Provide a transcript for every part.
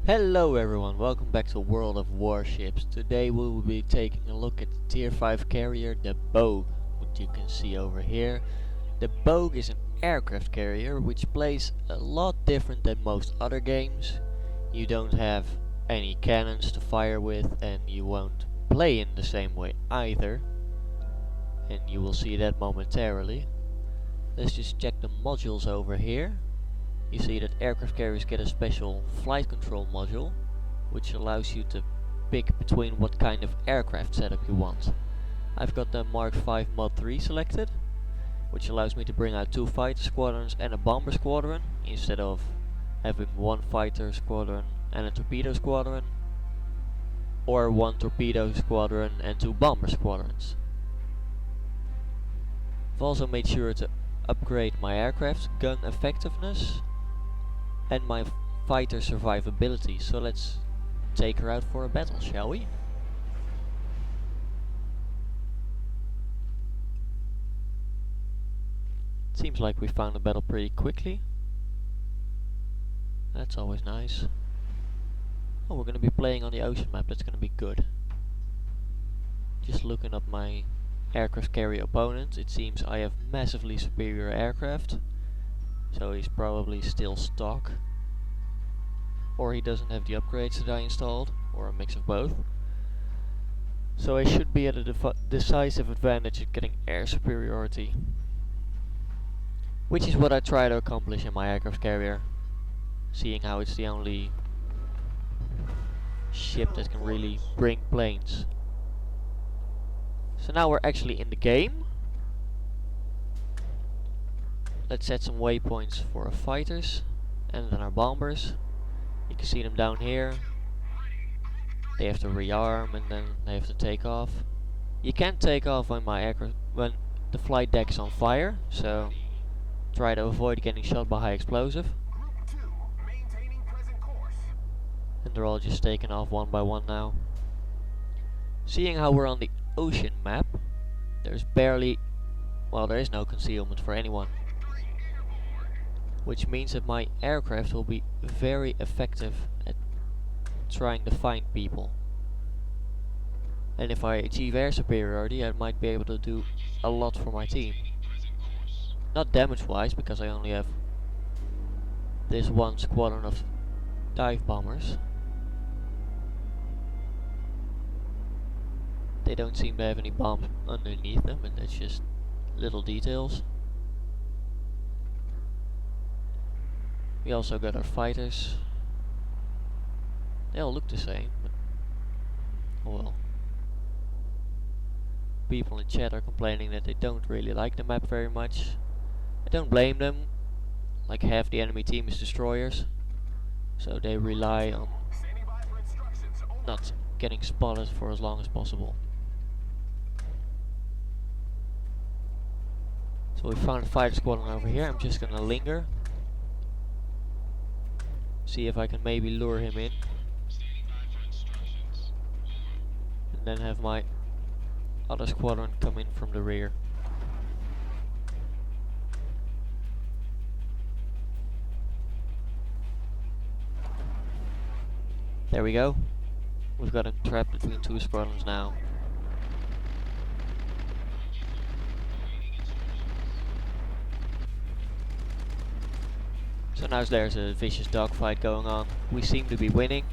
Hello everyone, welcome back to World of Warships. Today we will be taking a look at the tier 5 carrier, the Bogue, which you can see over here. The Bogue is an aircraft carrier which plays a lot different than most other games. You don't have any cannons to fire with and you won't play in the same way either. And you will see that momentarily. Let's just check the modules over here. You see that aircraft carriers get a special flight control module, which allows you to pick between what kind of aircraft setup you want. I've got the Mark V Mod 3 selected, which allows me to bring out 2 fighter squadrons and a bomber squadron, instead of having 1 fighter squadron and a torpedo squadron, or 1 torpedo squadron and 2 bomber squadrons. I've also made sure to upgrade my aircraft's gun effectiveness and my fighter survivability, so let's take her out for a battle, shall we? Seems like we found a battle pretty quickly. That's always nice. Oh, we're gonna be playing on the ocean map, that's gonna be good. Just looking up my aircraft carrier opponent, it seems I have massively superior aircraft. So he's probably still stock. Or he doesn't have the upgrades that I installed, or a mix of both. So I should be at a decisive advantage at getting air superiority. Which is what I try to accomplish in my aircraft carrier. Seeing how it's the only ship that can really bring planes. So now we're actually in the game. Let's set some waypoints for our fighters and then our bombers. You can see them down here. They have to rearm and then they have to take off. You can't take off when when the flight deck is on fire, so try to avoid getting shot by high explosive. And they're all just taking off one by one now. Seeing how we're on the ocean map, there is no concealment for anyone. Which means that my aircraft will be very effective at trying to find people. And if I achieve air superiority, I might be able to do a lot for my team. Not damage wise, because I only have this one squadron of dive bombers. They don't seem to have any bombs underneath them, and that's just little details. We also got our fighters. They all look the same, but oh well. People in chat are complaining that they don't really like the map very much. I don't blame them. Like half the enemy team is destroyers, so they rely on not getting spotted for as long as possible. So we found a fighter squadron over here. I'm just gonna linger. See if I can maybe lure him in. And then have my other squadron come in from the rear. There we go. We've got him trapped between 2 squadrons now. So now there's a vicious dogfight going on. We seem to be winning.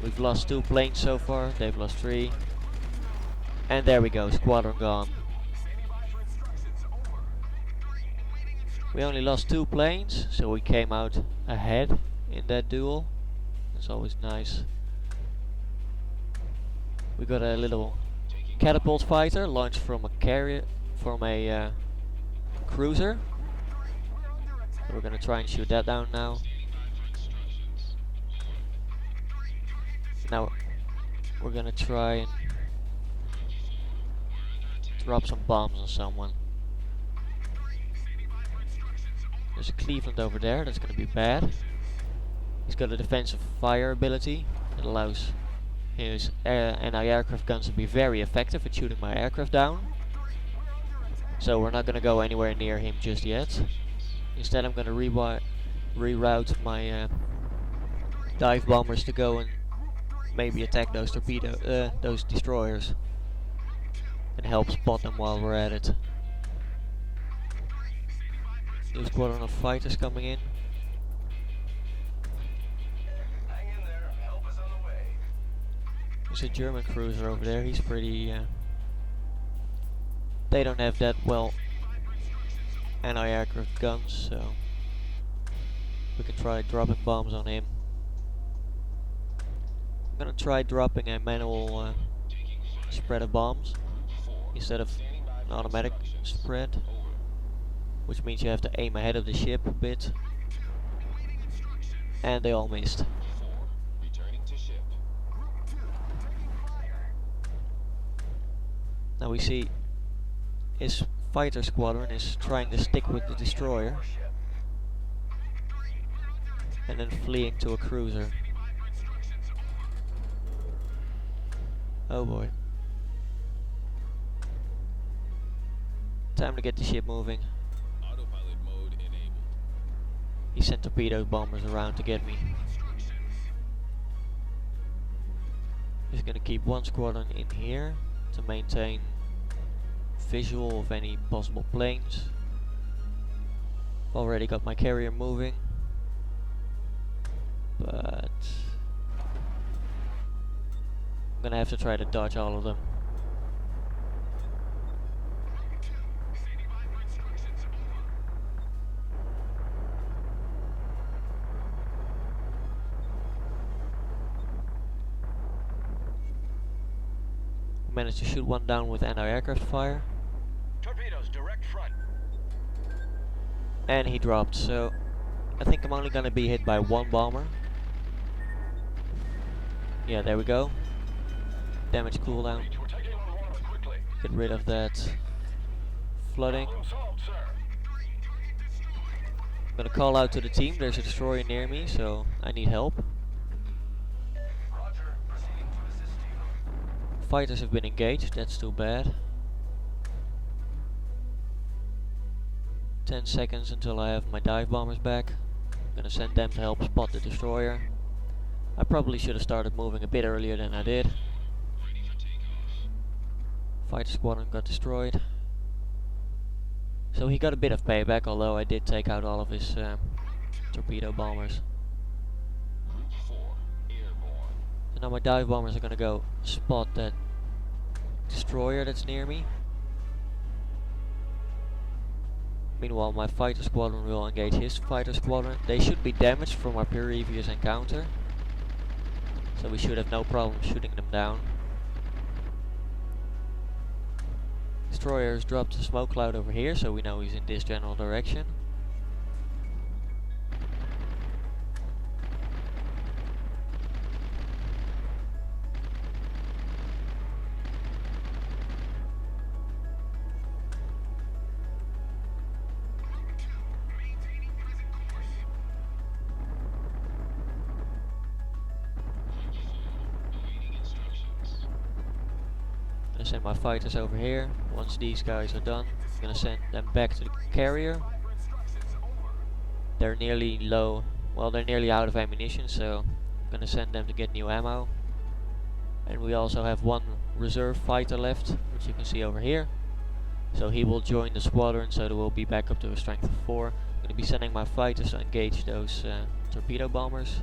We've lost 2 planes so far, they've lost 3. And there we go, squadron gone. We only lost 2 planes, so we came out ahead in that duel. That's always nice. We got a little catapult fighter launched from a carrier, from a cruiser. We're gonna try and shoot that down now. Now we're gonna try and drop some bombs on someone. There's a Cleveland over there, that's gonna be bad. He's got a defensive fire ability that allows his anti-aircraft guns to be very effective at shooting my aircraft down. So we're not gonna go anywhere near him just yet. Instead I'm gonna reroute my dive bombers to go and maybe attack those those destroyers, and help spot them while we're at it. New squadron of fighters coming in. There's a German cruiser over there. He's pretty. They don't have that well anti-aircraft guns, so we can try dropping bombs on him. I'm gonna try dropping a manual spread of bombs instead of an automatic spread, which means you have to aim ahead of the ship a bit. And they all missed. Now we see his fighter squadron is trying to stick with the destroyer and then fleeing to a cruiser. Oh boy. Time to get the ship moving. Autopilot mode enabled. He sent torpedo bombers around to get me. Just gonna keep one squadron in here to maintain visual of any possible planes. Already got my carrier moving, but I'm gonna have to try to dodge all of them. Managed to shoot one down with anti-aircraft fire. Torpedoes direct front. And he dropped, so I think I'm only gonna be hit by one bomber. Yeah, there we go. Damage cooldown. Get rid of that flooding. I'm gonna call out to the team. There's a destroyer near me, so I need help. Fighters have been engaged, that's too bad. 10 seconds until I have my dive bombers back. I'm gonna send them to help spot the destroyer. I probably should have started moving a bit earlier than I did. Fighter squadron got destroyed. So he got a bit of payback, although I did take out all of his torpedo bombers. So now my dive bombers are gonna go spot that destroyer that's near me. Meanwhile, my fighter squadron will engage his fighter squadron. They should be damaged from our previous encounter, so we should have no problem shooting them down. Destroyer has dropped a smoke cloud over here, so we know he's in this general direction. I'm gonna send my fighters over here. Once these guys are done, I'm gonna send them back to the carrier. They're nearly low, well, they're nearly out of ammunition, so I'm gonna send them to get new ammo. And we also have one reserve fighter left, which you can see over here. So he will join the squadron, so they will be back up to a strength of 4. I'm gonna be sending my fighters to engage those torpedo bombers.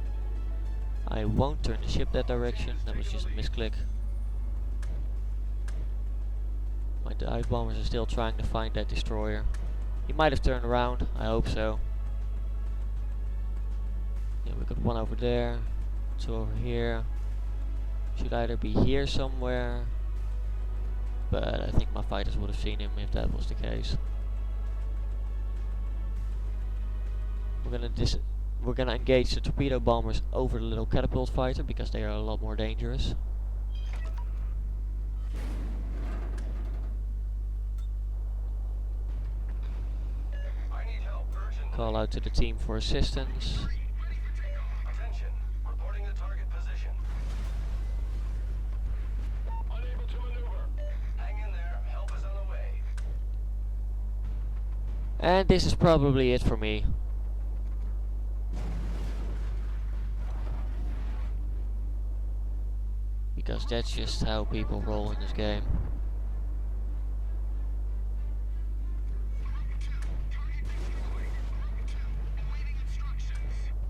I won't turn the ship that direction, that was just a misclick. My dive bombers are still trying to find that destroyer. He might have turned around, I hope so. Yeah, we got one over there, 2 over here. Should either be here somewhere, but I think my fighters would have seen him if that was the case. We're gonna engage the torpedo bombers over the little catapult fighter because they are a lot more dangerous. Call out to the team for assistance. Attention, reporting the target position. Unable to maneuver. Hang in there, help is on the way. And this is probably it for me. because that's just how people roll in this game.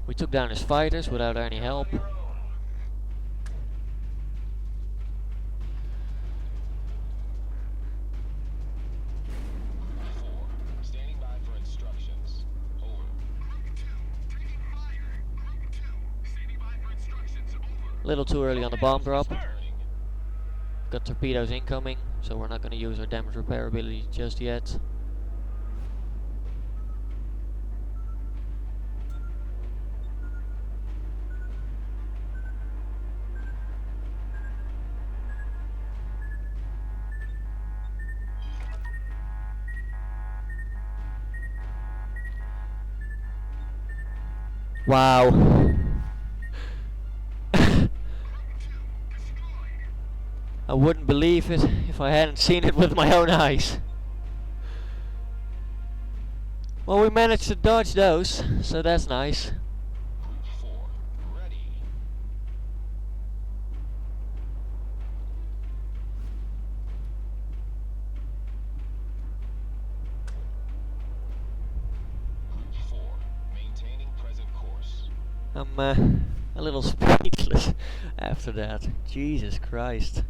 We took down his fighters without any help. Standing by for instructions. Over. Little too early on the bomb drop. Got torpedoes incoming, so we're not going to use our damage repair ability just yet. Wow. I wouldn't believe it if I hadn't seen it with my own eyes. Well, we managed to dodge those, so that's nice. Group 4, ready. Group 4, maintaining present course. I'm a little speechless after that. Jesus Christ.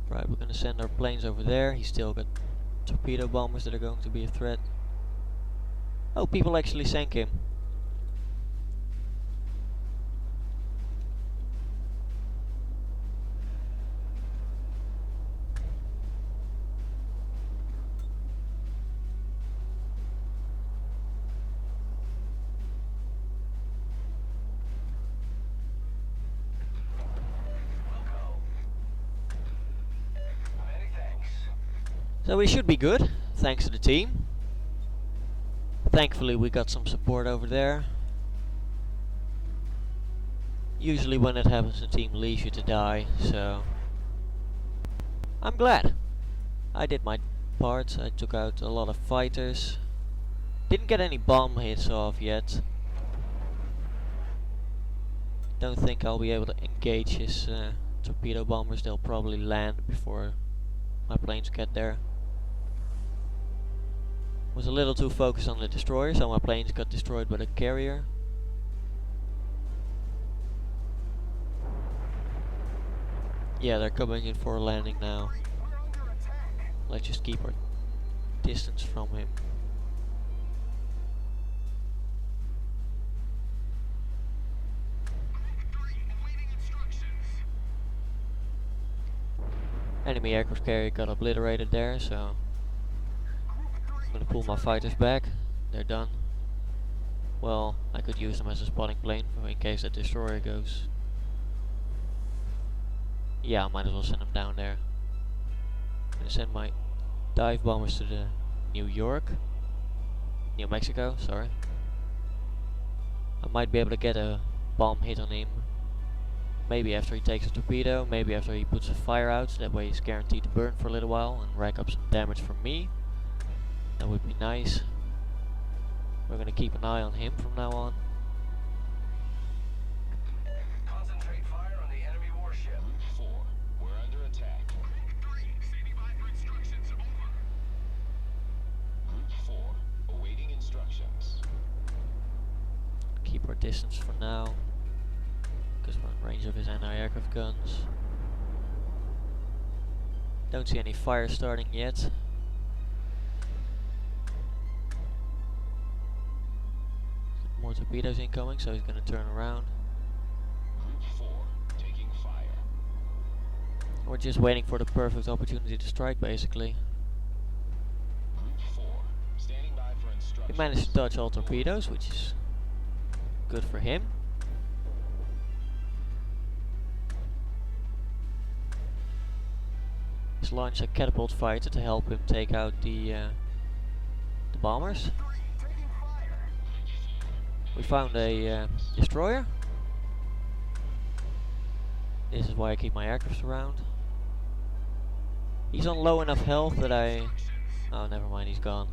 Right, we're gonna send our planes over there. He's still got torpedo bombers that are going to be a threat. Oh, people actually sank him. So we should be good, thanks to the team. Thankfully we got some support over there. Usually when it happens the team leaves you to die, so I'm glad. I did my part, I took out a lot of fighters. Didn't get any bomb hits off yet. Don't think I'll be able to engage his torpedo bombers, they'll probably land before my planes get there. Was a little too focused on the destroyer, so my planes got destroyed by the carrier. Yeah, they're coming in for a landing now. Let's just keep our distance from him. Enemy aircraft carrier got obliterated there, so I'm gonna pull my fighters back. They're done. Well, I could use them as a spotting plane in case that destroyer goes. Yeah, I might as well send them down there. I'm gonna send my dive bombers to the New Mexico, sorry. I might be able to get a bomb hit on him. Maybe after he takes a torpedo, maybe after he puts a fire out, so that way he's guaranteed to burn for a little while and rack up some damage from me. That would be nice. We're gonna keep an eye on him from now on. Concentrate fire on the enemy warship. Group 4, we're under attack. Group 3, standing by for instructions. Over. Group 4, awaiting instructions. Keep our distance for now, because we're in range of his anti-aircraft guns. Don't see any fire starting yet. More torpedoes incoming, so he's gonna turn around. Group 4, taking fire. We're just waiting for the perfect opportunity to strike, basically. Group 4, standing by for instructions. He managed to dodge all torpedoes, which is good for him. He's launched a catapult fighter to help him take out the bombers. We found a destroyer. This is why I keep my aircraft around. He's on low enough health that I... Oh, never mind, he's gone.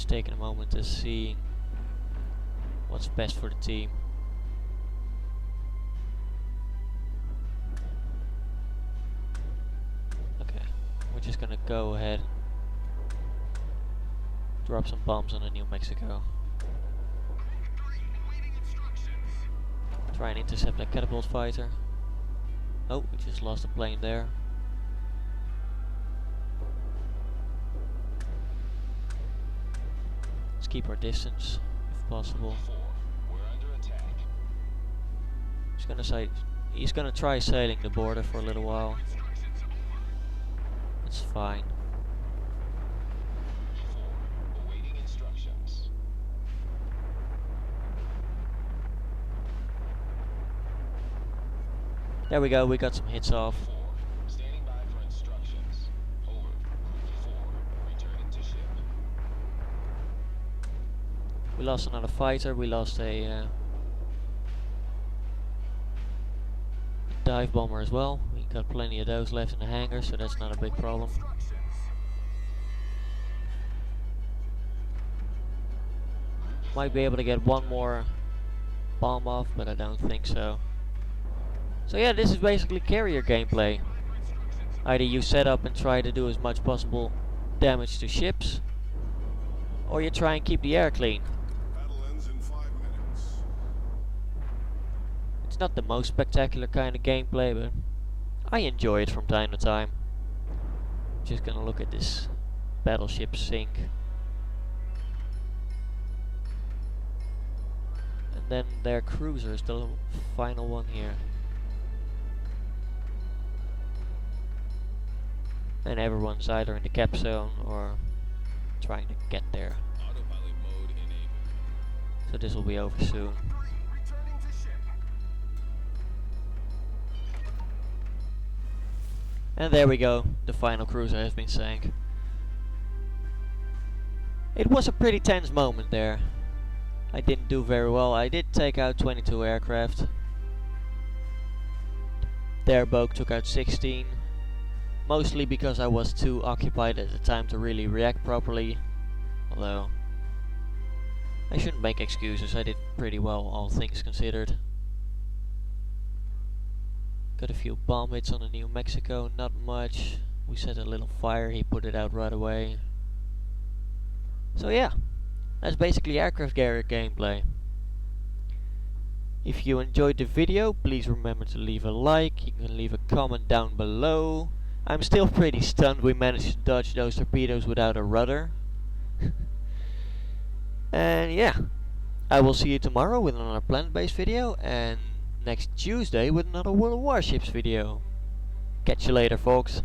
Just taking a moment to see what's best for the team. Okay, we're just gonna go ahead, drop some bombs on the New Mexico. Try and intercept that catapult fighter. Oh, we just lost a plane there. Let's keep our distance, if possible. We're under attack. He's gonna try sailing the border for a little while. It's fine. 4, awaiting instructions. There we go, we got some hits off. 4, standing by for instructions. Over. 4, returning to ship. We lost another fighter, we lost a dive bomber as well. We got plenty of those left in the hangar, so that's not a big problem. Might be able to get one more bomb off, but I don't think so. So yeah, this is basically carrier gameplay. Either you set up and try to do as much possible damage to ships, or you try and keep the air clean. Battle ends in 5 minutes. It's not the most spectacular kind of gameplay, but I enjoy it from time to time. Just gonna look at this battleship sink. And then their cruiser is the final one here. And everyone's either in the cap zone or trying to get there. Autopilot mode enabled. So this will be over soon. Returning to ship. And there we go, the final cruiser has been sank. It was a pretty tense moment there. I didn't do very well. I did take out 22 aircraft. Their Bogue took out 16. Mostly because I was too occupied at the time to really react properly. Although, I shouldn't make excuses, I did pretty well, all things considered. Got a few bomb hits on the New Mexico, not much. We set a little fire, he put it out right away. So yeah, that's basically aircraft carrier gameplay. If you enjoyed the video, please remember to leave a like, you can leave a comment down below. I'm still pretty stunned we managed to dodge those torpedoes without a rudder. And yeah, I will see you tomorrow with another planet-based video, and next Tuesday with another World of Warships video. Catch you later, folks.